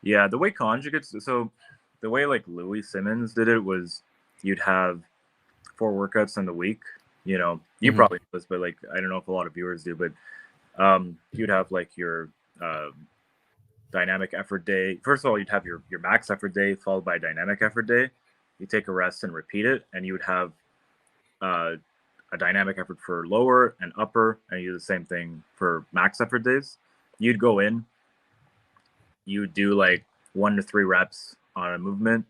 Yeah, the way conjugates, so the way like Louis Simmons did it was you'd have 4 workouts in the week. You Hmm. probably know this, but like I don't know if a lot of viewers do, but you'd have like your uh, dynamic effort day. First of all, you'd have your max effort day followed by a dynamic effort day. You take a rest and repeat it, and you would have uh, a dynamic effort for lower and upper, and you do the same thing for max effort days. You'd go in, you would do like 1 to 3 reps on a movement.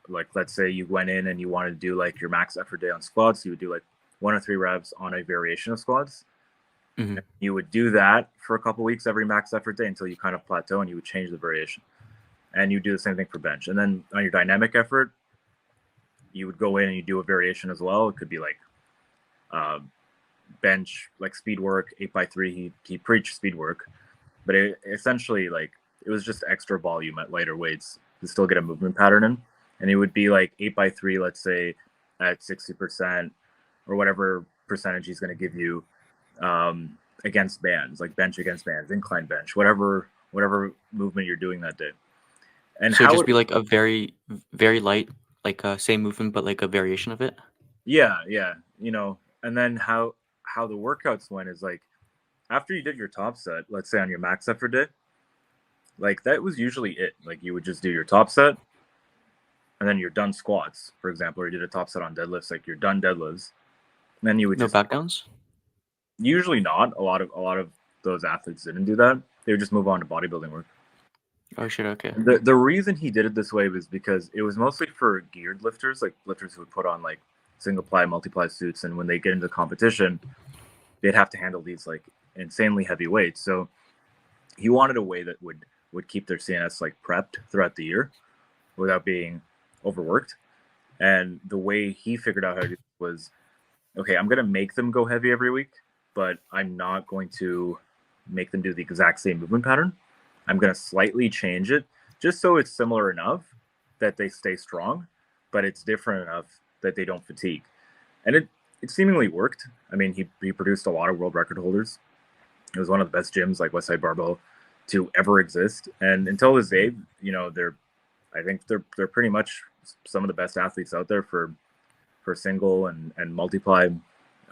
Like let's say you went in and you wanted to do like your max effort day on squats, you would do like 1 to 3 reps on a variation of squats. Hmm. You would do that for a couple weeks every max effort day until you kind of plateau, and you would change the variation. And you do the same thing for bench. And then on your dynamic effort, you would go in and you do a variation as well. It could be like uh, bench, like speed work, 8x3. He preached speed work, but essentially like it was just extra volume at lighter weights to still get a movement pattern in. And it would be like 8x3, let's say at 60% or whatever percentage he's going to give you against bands, like bench against bands, incline bench, whatever movement you're doing that day. And So it'd how just it, be like a very light, like same movement, but like a variation of it. yeah, and then how the workouts went is like after you did your top set, let's say on your max effort day, like that was usually it. Like you would just do your top set, and then you're done squats, for example, or you did a top set on deadlifts, like you're done deadlifts. And then you would No just back downs. usually not a lot of those athletes didn't do that. They would just move on to bodybuilding work. Oh shit. Okay. The reason he did it this way was because it was mostly for geared lifters, like lifters who would put on like single ply, multiply suits, and when they get into competition, they'd have to handle these like insanely heavy weights. So he wanted a way that would keep their CNS like prepped throughout the year without being overworked. And the way he figured out how to do it was, okay, I'm gonna make them go heavy every week, but I'm not going to make them do the exact same movement pattern. I'm gonna slightly change it just so it's similar enough that they stay strong, but it's different enough that they don't fatigue. And it seemingly worked. I mean, he produced a lot of world record holders. It was one of the best gyms like Westside Barbell to ever exist. And until this day, they're I think they're pretty much some of the best athletes out there for single and multiply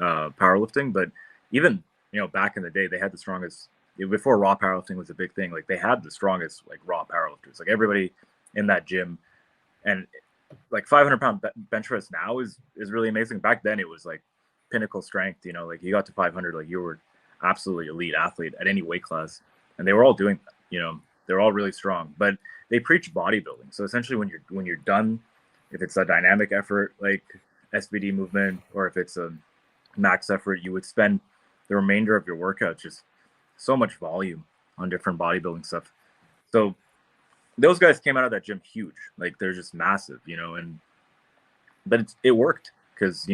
powerlifting. But even back in the day, they had the strongest before raw powerlifting was a big thing. Like they had the strongest like raw powerlifters. Like everybody in that gym, and like 500-pound bench press now is really amazing. Back then, it was like pinnacle strength. Like you got to 500, like you were absolutely elite athlete at any weight class, and they were all doing that. They're all really strong, but they preach bodybuilding. So essentially, when you're done, if it's a dynamic effort like SBD movement, or if it's a max effort, you would spend the remainder of your workout just so much volume on different bodybuilding stuff. So those guys came out of that gym huge, like they're just massive, and but it worked because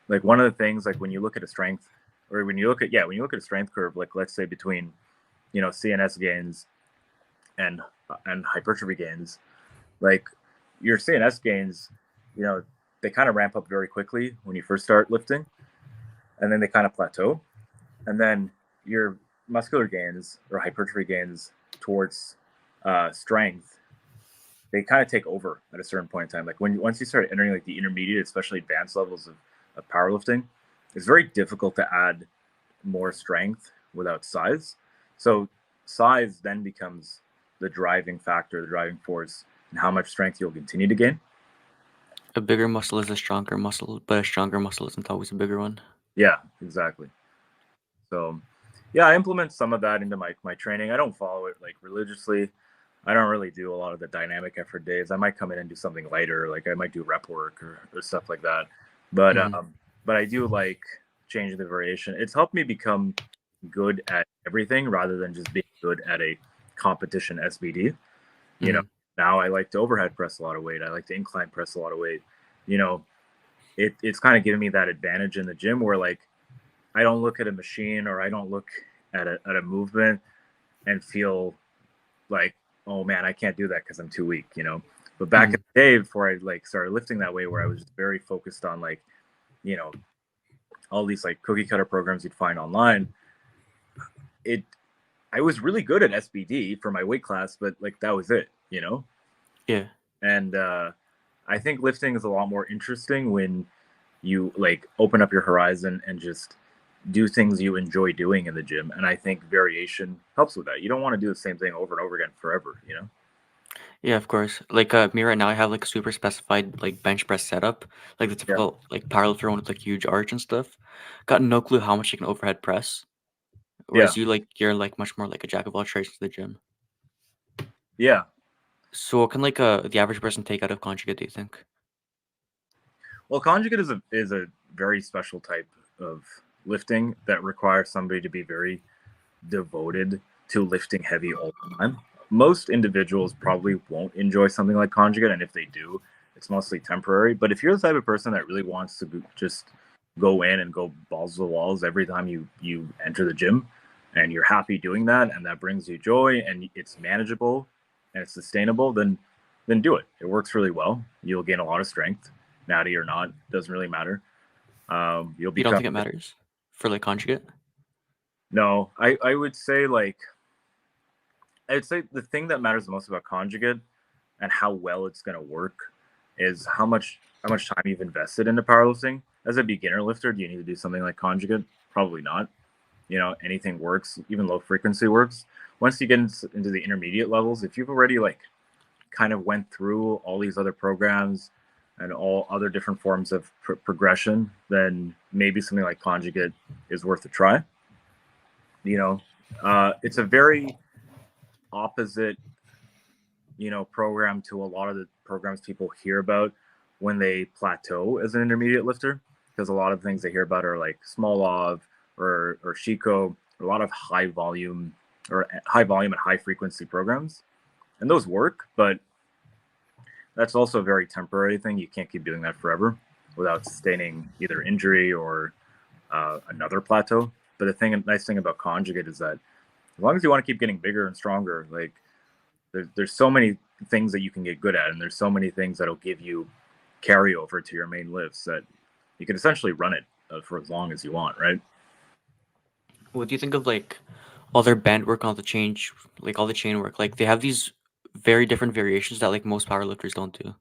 like one of the things, like when you look at a strength, or when you look at a strength curve, like let's say between CNS gains and hypertrophy gains, like your CNS gains, they kind of ramp up very quickly when you first start lifting, and then they kind of plateau, and then your muscular gains or hypertrophy gains towards strength, they kind of take over at a certain point in time. Like once you start entering like the intermediate, especially advanced levels of powerlifting, it's very difficult to add more strength without size. So size then becomes the driving factor, the driving force, and how much strength you'll continue to gain. A bigger muscle is a stronger muscle, but a stronger muscle isn't always a bigger one. Yeah, exactly. So, yeah, I implement some of that into my training. I don't follow it like religiously. I don't really do a lot of the dynamic effort days. I might come in and do something lighter, like I might do rep work or stuff like that. But Hmm. but I do like changing the variation. It's helped me become good at everything rather than just being good at a competition SBD. You know, Hmm. now I like to overhead press a lot of weight. I like to incline press a lot of weight. You know, it's kind of giving me that advantage in the gym where like I don't look at a machine or I don't look at a movement and feel like, oh man, I can't do that because I'm too weak. But back in Hmm. the day before I like started lifting that way, where I was just very focused on like, you know, all these like cookie cutter programs you'd find online, it I was really good at SBD for my weight class, but like that was it, you know? Yeah. And I think lifting is a lot more interesting when you like open up your horizon and just do things you enjoy doing in the gym. And I think variation helps with that. You don't want to do the same thing over and over again forever, you know? Yeah, of course. Like me right now, I have like a super specified like bench press setup, like the Yeah. typical like powerlifter one with like huge arch and stuff. Got no clue how much you can overhead press. Yeah. Whereas you're like much more like a jack of all trades to the gym. Yeah. So what can like the average person take out of conjugate, do you think? Well, conjugate is a very special type of lifting that requires somebody to be very devoted to lifting heavy all the time. Most individuals probably won't enjoy something like conjugate, and if they do, it's mostly temporary. But if you're the type of person that really wants to just go in and go balls to the walls every time you enter the gym, and you're happy doing that, and that brings you joy, and it's manageable and it's sustainable, then do it. It works really well. You'll gain a lot of strength, natty or not, doesn't really matter. You'll You don't become think it matters for like conjugate? no. I would say like I'd say the thing that matters the most about conjugate and how well it's going to work is how much time you've invested into powerlifting. As a beginner lifter, do you need to do something like conjugate? Probably not. You know, anything works, even low frequency works. Once you get into the intermediate levels, if you've already like kind of went through all these other programs and all other different forms of progression, then maybe something like conjugate is worth a try. You know, it's a very opposite program to a lot of the programs people hear about when they plateau as an intermediate lifter, because a lot of things they hear about are like small lov or Chico, a lot of high volume and high frequency programs, and those work, but that's also a very temporary thing. You can't keep doing that forever without sustaining either injury or another plateau. But nice thing about conjugate is that as long as you want to keep getting bigger and stronger, like there's so many things that you can get good at, and there's so many things that'll give you carryover to your main lifts that you can essentially run it for as long as you want, right? What do you think of like all their band work, on the change, like all the chain work? Like they have these very different variations that like most powerlifters don't do.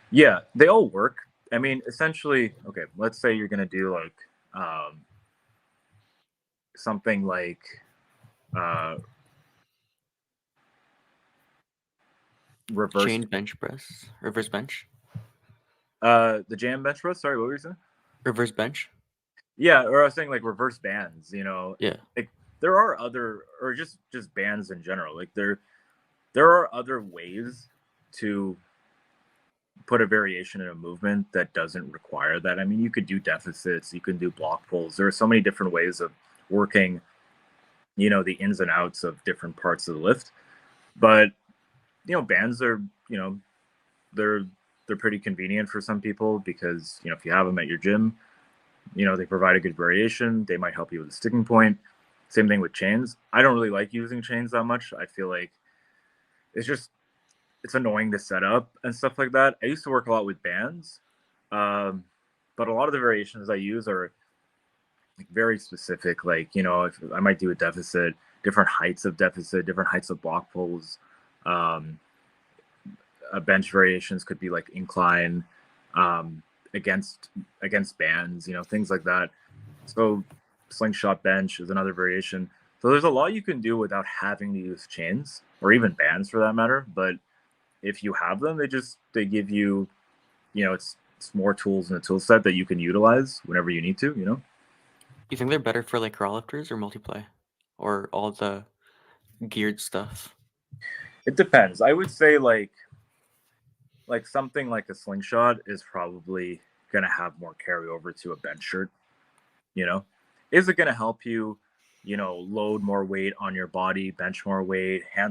Yeah, they all work. I mean, essentially, okay, let's say you're gonna do like something like uh, reverse Chain bench press, reverse bench, the jam bench press. Sorry, what were you saying? reverse bench. Yeah, or I was saying like reverse bands. Yeah. Like there are other, or just bands in general. Like there are other ways to put a variation in a movement that doesn't require that. I mean, you could do deficits, you can do block pulls. There are so many different ways of working, the ins and outs of different parts of the lift. But bands are, they're they're pretty convenient for some people because if you have them at your gym, they provide a good variation. They might help you with a sticking point. Same thing with chains. I don't really like using chains that much. I feel like it's just it's annoying to set up and stuff like that. I used to work a lot with bands, but a lot of the variations I use are like very specific. Like if I might do a deficit, different heights of deficit, different heights of block pulls. Um, bench variations could be like incline um, against bands, things like that. So slingshot bench is another variation. So there's a lot you can do without having to use chains or even bands for that matter. But if you have them, they give you, it's more tools in the tool set that you can utilize whenever you need to. You think they're better for like raw lifters or multiply, or all the geared stuff? It depends. I would say like something like a slingshot is probably gonna have more carryover to a bench shirt. You know, is it gonna help you, load more weight on your body, bench more weight, handle